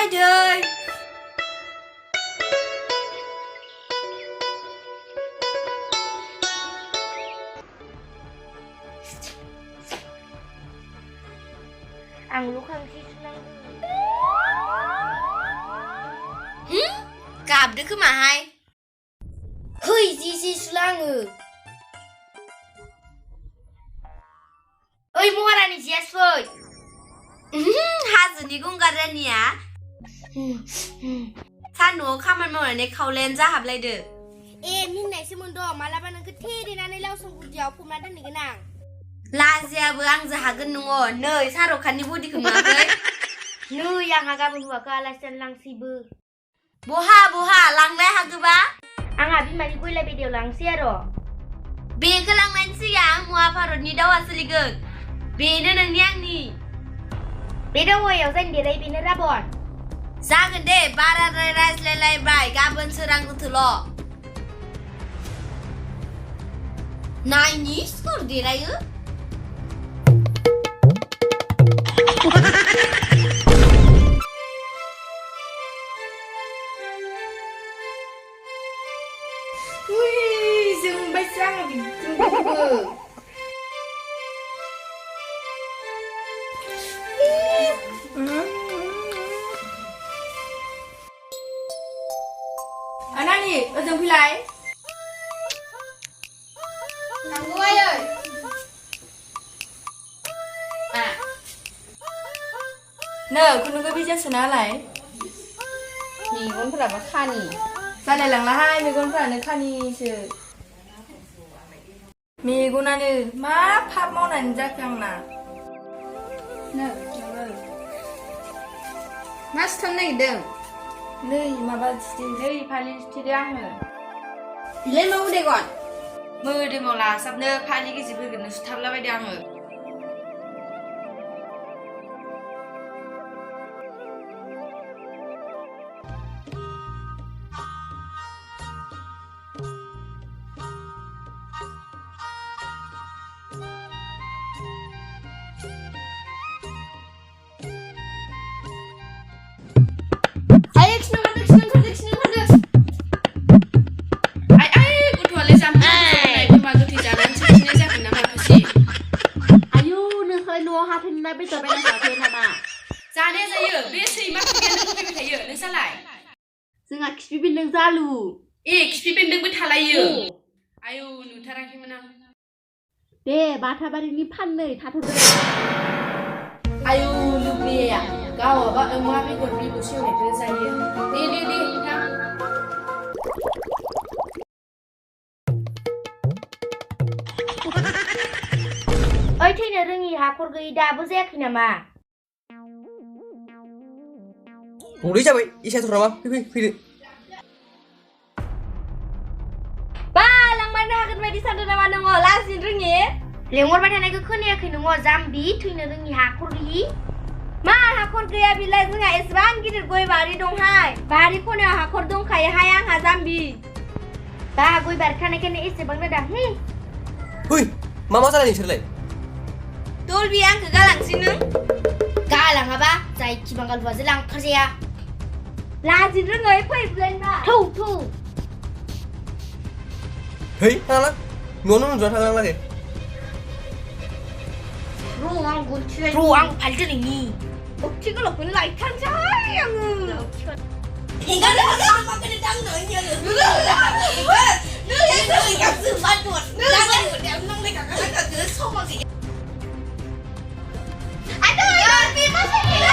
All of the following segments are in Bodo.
đời Ang lukhang sislang Cạp đứa cứ mà hay Hơi gì sislang Ơi mua ra nè chết phơi Ha dần đi cũng gần ra nè Sa nụ khăm ăn màu này khâu lên ra hạp lại được Em nhưng này xem môn đồ mà là bạn cứ thi đi nè lau xong cuộc gió phùm ra đất này cái nàng La dìa bữa ăn ra hả gần nụ ngồi nơi sa đồ khăn đi bút đi khủng ngạc ấy Nữ yang haga bunwa ka alasan lang sibu Bố ha lăng đây hả cứ ba Ang abi mali ko labi dia lang siya ro Bê cái lăng lên siya mua phá rốt ní đâu asli gần Bê nó nâng nhang ní Beda wo yaw zan dia rai bin rabon Ra gần đây ba ra rai rai slay lai bai Gà bên sư răng thử lọ Này ní skur đi rai ư Ui zung bai sang abi zung bu Anani, ở dừng phi lại. Thằng Nguôi ơi À Nè,คุณก็พี่จะชนะไหล มีคนพลัดมาฆ่านี่ ซาในหลังละให้มีคนผ่านในค่านี้ชื่อมีกูนั่นนี่มาพับมองนั่นจะยังน่ะเนอะ มาสทำไหนเดิม นี่มาบ้านสิเลยพาลิสที่เดียงเหรอ เล่นมาอุ้ยก่อน มือเดมอลาสับเนอพาลิกิสิบกันสุดท้ายแล้วไปเดียงเหรอกูทวนเลยจำไม่ได้กูมากูที่จานั้นฉันนี่จะเป็นน้ำมันผู้ชี Ayu ne khơi lúa ha thin na bây giờ bây giờ thế nào mà จาเนี่ยจะเยอะเบี้ยชีมากเบี้ยนึงไม่มีใครเยอะนึกสลาย ซึ่งอ่ะคิดเป็นเรื่องซาลู อีกพี่เป็นนึงเป็นทลายเยอะอายุหนูทารังคิดมันนะ เด้บาทาบารินี่พันเลยทาทุเรศ อายุลูกเบียร์ก็ว่าว่าไม่กดมีผู้ช่วยเพื่อใจเย็นดีนะ เอ้ยที่ในเรื่องนี้ฮะคนก็อีดาบุเซกขึ้นมา 우리 잡아 이제 돌아와 휘ป้าลังมันหากันไปที่สันดามันงอลาสิเรื่องนี้เลี้ยงวัดไปทางไหนก็ขึ้นเนี่ยคืองอจัมบีที่ในเรื่องนี้ฮะคนกีมาฮะคนกีบิลเลยซึ่งไงเอสบานกินกวยบารีดงไฮบารีคนเนี่ยฮะคนดงไข่ไฮยังฮะจัมบีป้ากวยบาร์ขันกันเนี่ยเอสบังระดับ휘 마마 살아니 실래 ตูลเบี้ยคือกำลังสินึง Galang apa? Saya cibang kalau buat selang kerja. Lazim rengai pun benda. Tu. 헤이 하나 너는 저 하나 나게 Ruang gunci. Ruang palter ini. Bukti kalau pun lain kan sayang. 이거 내가 아까 그래 딱 넣으냐 너야 너가 쓰만 돈 나가 이거 내가弄내가 가가 그 소막이 안돼 비마사비야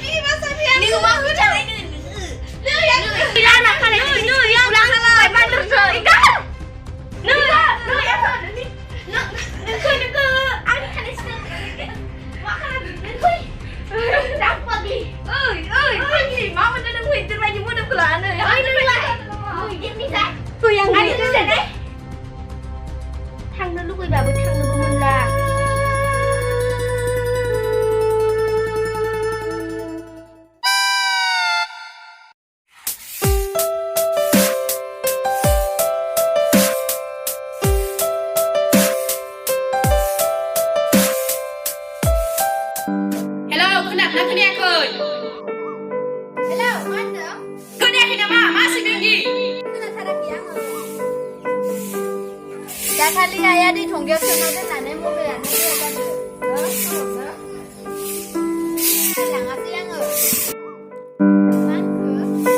비마사비야 니가 막 그잖아 너야 너야 하나 너야 하나 만들었어 이거 너야 그 아니 하나 있어 막 하나 나빠비 ơi máu mình đang hủy trên vai những đứa lạ này ơi đừng lại ôi đi ra tôi ăn đi ra đấy thằng nó lúc ấy bà với thằng nó của mình là Hello, khán giả khán giả khơi Hello, mana? खोनायाखै नामा मा सोंदों दि खोनाथाराखै आङो दाखालि आइया दै थंगायाव सोना दोननानै मबाइलानो गैया जादों लाङासै आङो मा होनखो?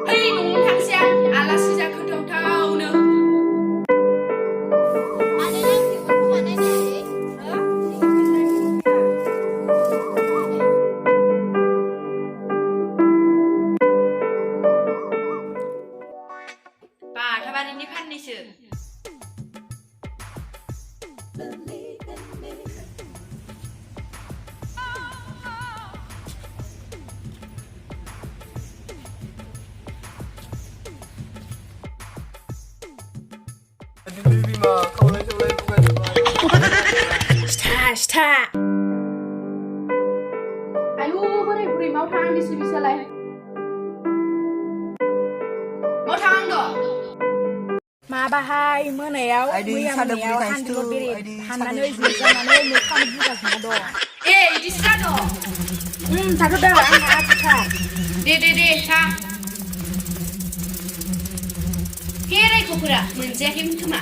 है न'आवनो थांसै आं आलासि जाखोथावथावनो आनै नांदोंमोन खोमा नायनायालै बाथाबारिनि फाननैसो बिमा खावलाय खावलाय बुगाय सिथा आयु बोरै बुरै माव थाङां दिसि बिसालाय माव थाङां दं माबाहाय मोनायाव मैया मोनायाव हानद्रेद बेरे हाननानै जानानै मोखां बुगासिनो दं ए इदिसो जादों थाथ'दों आंहा आथिखा दे थां खेराइखौफोरा मोनजायाखैमोन खोमा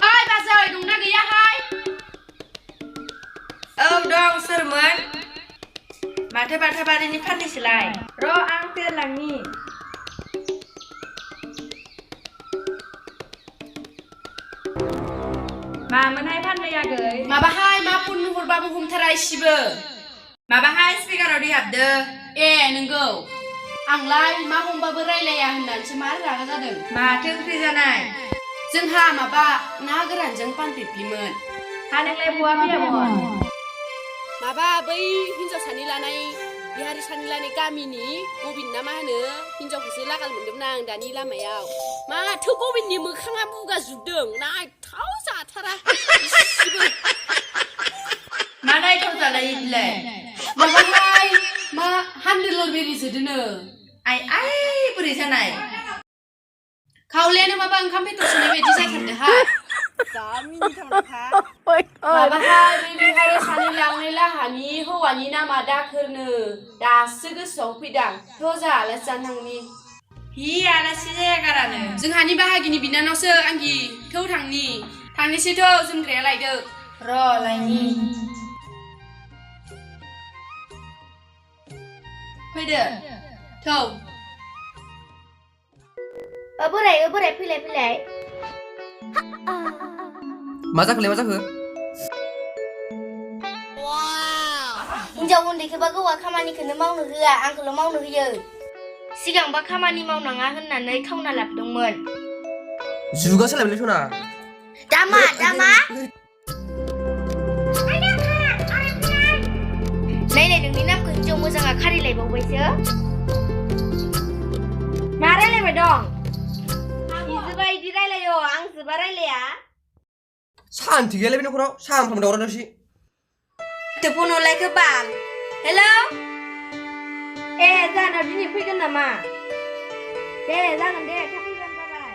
ओइ बाजै दंना गैयाहाय औ दं सोरमोन माथो बाथाबारिनि फाननैसोलाय र' आं फैलांनि मामोनहाय फाननो आगै माबाहाय मा फन हरबाबो हमथारा इसिबो माबाहाय स्पिकाराव दै हाबदो ए नंगौ आंलाय मा हमबाबो रायलाया होननानैसो मा रागा जादों माथो ओंख्रि जानाय जोंहा माबा ना गोरानजों पान पिप्लिमोन हा नोंलाय बहा फैयामोन माबा बै हिनजावसानि लानाय बिहारि सानि लानाय गामिनि गबिन ना मा होनो हिनजावखौसो लागाल मोनदोंमोन आं दानि लामायाव माथो गबिननि मोखाङा बुगाजोबदों नायथाव जाथारा इसिबो मा नायथाव जालाय इदिलाय माबाहाय मा हानद्रेद बेरि जोदोनो आइ बोरै जानाय खावलायानो माबा ओंखाम बेदर सोनाय बायदि जाथारदोहाय माबाहाय बै बिहारि सानै लांनाय लाहानि हौवानि नामा दाखोरनो दासो गोसोआव फैदां ज' जा आलासि जानो थांनि हि आलासि जायागारानो जोंहानि बाहागिनि बिनानावसो आंगि थौ थांनोसैथ' जोमग्राया लायदो र' लायनि फैदो थौ बोराय फैलाय मा जाखोलै मा जाखो हिनजाव उन्दैखौबा गौवा खामानिखौनो मावनो होआ आंखौल' मावनो होयो सिगांबा खामानि मावनाङा होननानै खावना लाबोदोंमोन जुगा सोलायबायलै सना दामा नायलाय नोंनि नामखौ हिनजाव मोजाङा खारिलायबावबायसो मा रायलायबाय दं इजोबा इदि रायलायो आं जोबा रायलाया सान्थि गैयालै बे न'खराव सानफ्रामबो दावराव दावसि फन हरलायखो बाल हेल' ए जाहानाव दिनै फैगोन नामा दे जागोन दे थाब फैबानो जाबाय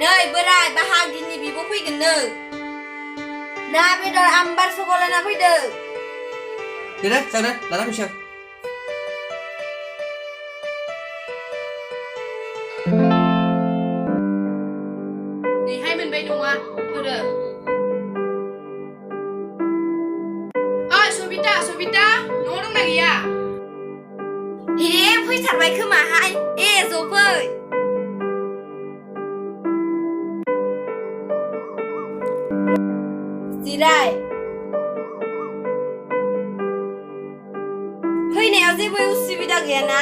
नै बोराय बाहागिनि बिब' फैगोननो ना बेदर आमबार सगलायना फैदो दे जागोन लाना फैसा नैहाय मोनबाय नङा थोरो ओइ सबिता न'आव दंना गैया हे फैथारबाय खोमाहाय ए जफै जिराय फैनायाव जेबो उसुबिदा गैयाना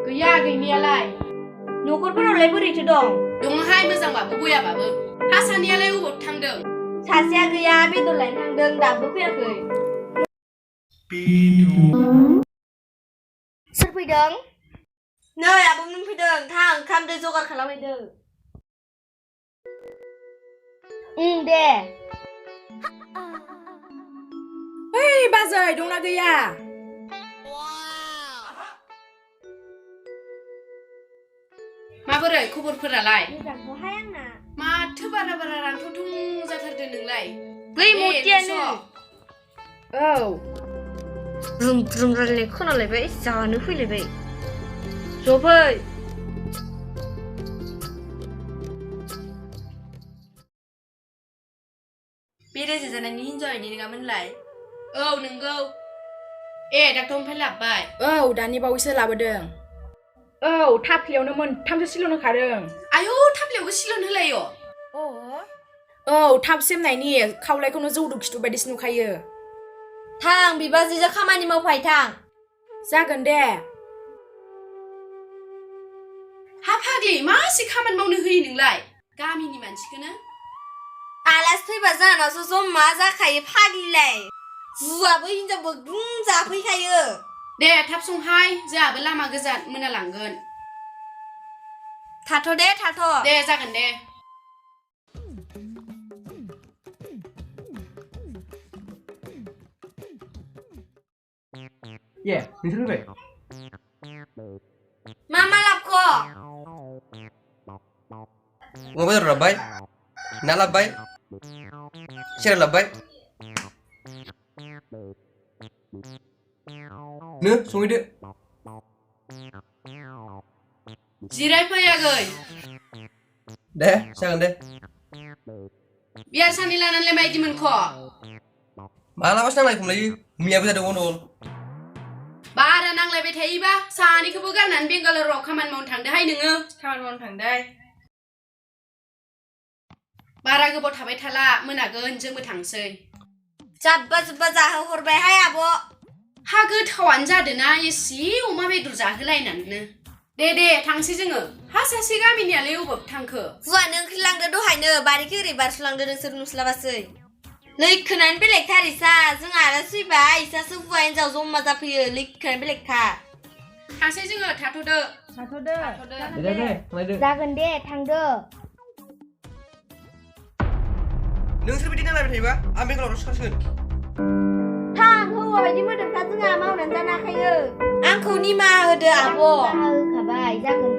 गैया गैनायालाय न'खरफोरावलाय बोरैथो दं दङहाय मोजांबाबो बयाबाबो हासानियालाय अबाव थांदों सासेया गैया बेदर लायनो थांदों दाबो फैयाखै सोर फैदों नै आब'मोन फैदों थां ओंखाम दै जगार खालामहैदों दे ओइ बाजै दंना गैया खबरफोरालाय มีจังบ่ให้आंना माथो बारा बारा रानथुं जाथारदो नोंलाय เฮ้ยหมดเตี้ยนึง औ รุมरायलाय खोनालायबाय जानो फैलायबाय ज' फै बे रायजो जानायनि हिनजाव इदि नङामोनलाय औ नोंगौ डाक्टर ओमफ्राय लाबबाय औ दानि बावैसो लाबोदों औ थाफ्लियावनो मोनथामसो सिलन होखादों आयौ थाफ्लियावबो सिलन होलायो औ थाब सेमनायनि खावलायखौनो जौदु खिथु बायदिसो नुखायो थां बिबाजैजों खामानि मावफाय थां जागोन दे हा फाग्लि मासे खामानि मावनो होयो नोंलाय गामिनि मानसिखौनो आलासि फैबा जाहानावसो जमा जाखायो फाग्लिलाय बुआबो हिनजावबो जाफैखायो दे थाब संहाय जोंहाबो लामा गोजान मोनालांगोन थाथ' दे थाथ' दे जागोन दे ए नोंसोर फैबाय मा लाबख' अमा बेदर लाबबाय ना लाबबाय सेर लाबबाय नो संहैदो जिरायफै आगै दे जागोन दे बियार सानै लानानैलाय मायदि मोनख' मालाबासो नांलाय खमलायो मैयाबो जादों गन्डगोल बारा नांलायबाय थायोबा सानैखौबो गारनानै बेंगालराव खामानि मावनो थांदोहाय नोङो खामानि मावनो थांदों बारा गोबाव थाबाय थाला मोनागोन जोंबो थांसै जाब्बा जाहोहरबायहाय आब' हा गोथावानो जादोना एसे अमा बेदर जाहोलायनानैनो दे थांसै जोङो हा सासे गामिनियालाय अबाव थांखो बुवानो ओंख्रि लांदो दहायनो बारिखौ ओरै बारस'लांदो नोंसोर नुस्लाबासै लैखोनानो बेलेगथार इसा जों आलासि फैबा इसासो बुवा हिनजाव जमा जाफैयो लैखोनानो बेलेगखा थांसै जोङो थाथ'दो दे जागोन दे थांदो नोंसोर बिदि नांलायबाय थायोबा आं बेंगालरावसो थांसिगोन थां हौवा बायदि मोदोमखा जोंहा मावनानै जानो हाखायो आंखौ निमाहा होदो आब' होखाबाय जागोन